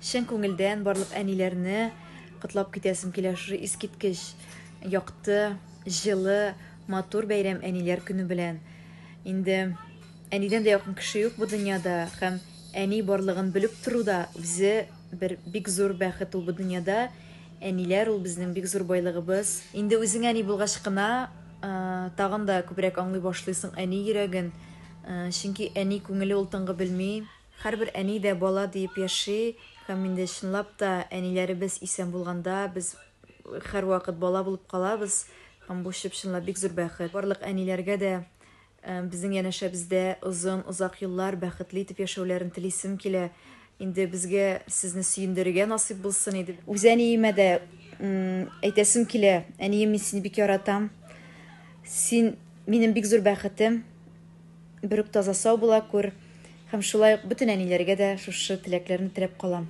Шын күңелдән барлык әниләрне котлап китәсем килә шушы искиткеч якты, җылы, матур бәйрәм әниләр көне белән. Инде әнидән дә якын кеше юк бу дөньяда, һәм әни барлыгын белеп тору да үзе бер бик зур бәхет ул бу дөньяда. Әниләр ул безнең бик зур байлыгыбыз. Инде үзең әни булгач кына тагын да күбрәк аңлый башлыйсың әни йөрәген. Чөнки әни күңеле ул тынгы белми. Һәрбер әни дә бала дип яши, һәм инде чынлап та әниләребез исән булганда без һәрвакыт бала булып калабыз. Һәм бу чынлап бик зур бәхет. Барлык әниләргә дә безнең янәшәбездә озак еллар бәхетле итеп яшәүләрен телисем килә. Инде безгә сезне сөендерергә насыйп булсын иде. Үз әниемә дә әйтәсем килә, әнием, мин сине бик яратам. Син минем бик зур бәхетем. Бер үк таза сау була күр. Һәм шулай ук бөтен әниләргә дә шушы теләкләрне теләп калам.